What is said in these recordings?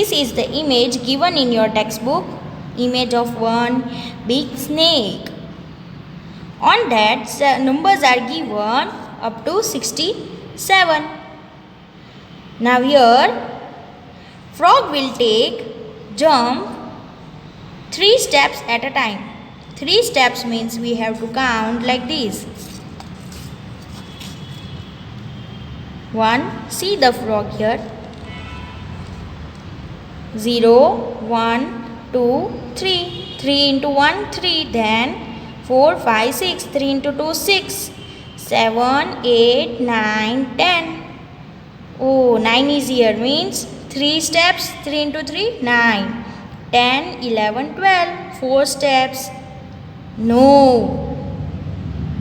This is the image given in your textbook, image of one big snake. On that, numbers are given up to 67. Now here, frog will jump 3 steps at a time. 3 steps means we have to count like this. 1, see the frog here. 0, 1, 2, 3. 3 into 1, 3. Then 4, 5, 6. 3 into 2, 6. 7, 8, 9, 10. Oh, 9 is here means 3 steps. 3 into 3, 9. 10, 11, 12. 4 steps. No.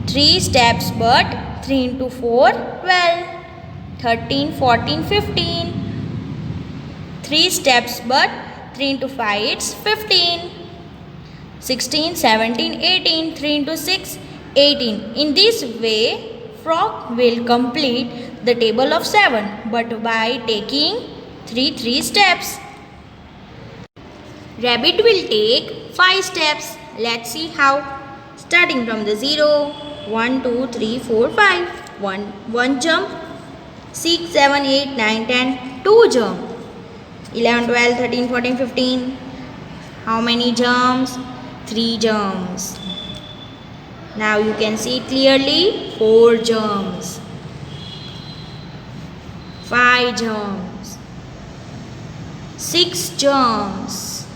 3 steps but 3 into 4, 12. 13, 14, 15. 3 steps but 3 into 5 it's 15. 16, 17, 18. 3 into 6, 18. In this way, frog will complete the table of 7 but by taking 3 steps. Rabbit will take 5 steps. Let's see how. Starting from the 0, 1, 2, 3, 4, 5. 1 jump. 6, 7, 8, 9, 10. 2 jump. 11, 12, 13, 14, 15. How many jumps? 3 jumps. Now you can see clearly 4 jumps. 5 jumps. 6 jumps.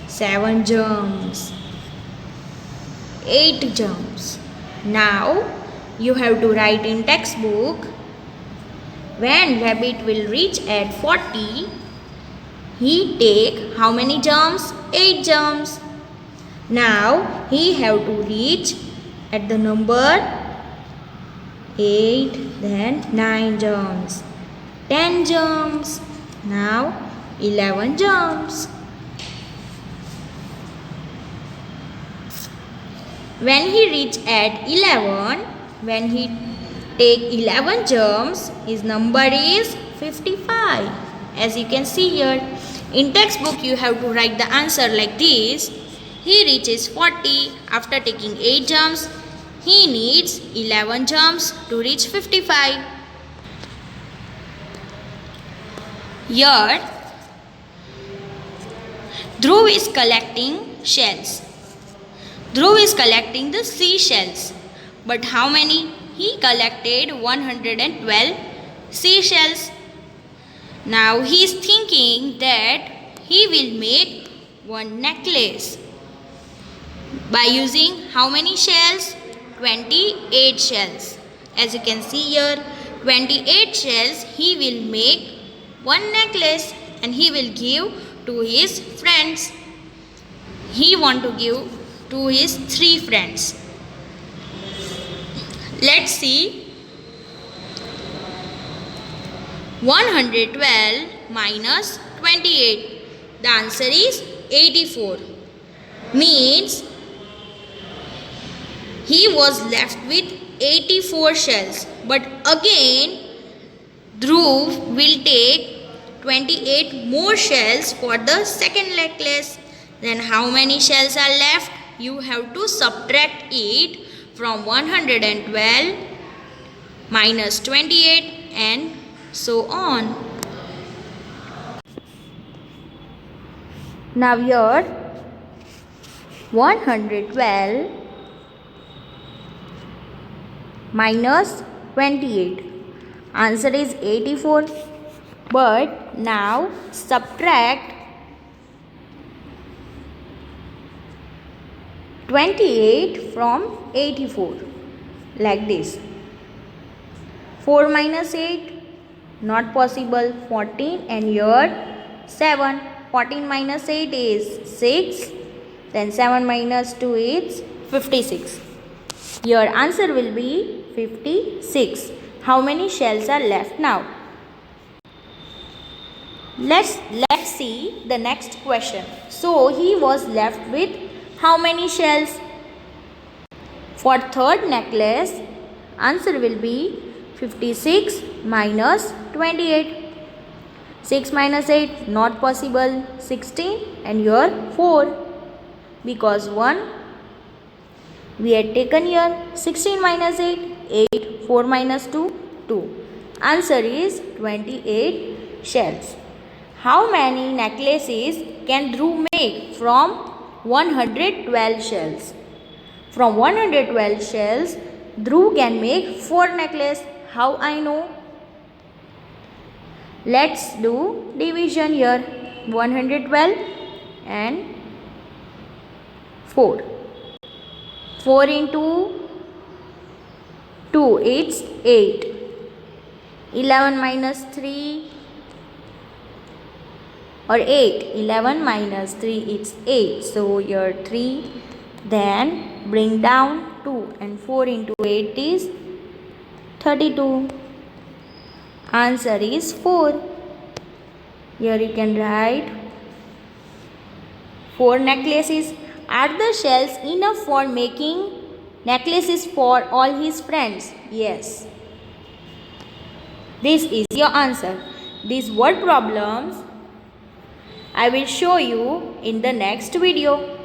7 jumps. 8 jumps. Now you have to write in textbook, when rabbit will reach at 40, he take how many jumps? 8 jumps. Now he have to reach at the number 8, then 9 jumps, 10 jumps, now 11 jumps. When he reach at 11, when he take 11 jumps, his number is 55. As you can see here, in textbook you have to write the answer like this. He reaches 40 after taking 8 jumps. He needs 11 jumps to reach 55. Here, Dhruv is collecting shells. Dhruv is collecting the seashells. But how many? He collected 112 seashells. Now he is thinking that he will make one necklace. By using how many shells? 28 shells. As you can see here, 28 shells he will make one necklace and he will give to his friends. He want to give to his 3 friends. Let's see. 112 minus 28. The answer is 84. Means he was left with 84 shells. But again, Dhruv will take 28 more shells for the second necklace. Then how many shells are left? You have to subtract it from 112 minus 28 and so on. Now here 112 minus 28. Answer is 84. But now subtract 28 from 84 like this. 4 minus 8 not possible. 14 and here 7. 14 minus 8 is 6. Then 7 minus 2 is 56. Your answer will be 56. How many shells are left now? Let's see the next question. So he was left with how many shells? For third necklace, answer will be 56 minus 28. 6 minus 8 not possible. 16 and here 4 because 1 we had taken here. 16 minus 8 8, 4 minus 2 2. Answer is 28 shells. How many necklaces can Dhruv make from 112 shells? From 112 shells Dhruv can make 4 necklaces. How I know? Let's do division here. 112 and 4. 4 into 2 it's 8. 11 minus 3 or 8. 11 minus 3 it's 8. So here 3. Then bring down 2 and 4 into 8 is 32. Answer is 4. Here you can write 4 necklaces. Are the shells enough for making necklaces for all his friends? Yes. This is your answer. These word problems I will show you in the next video.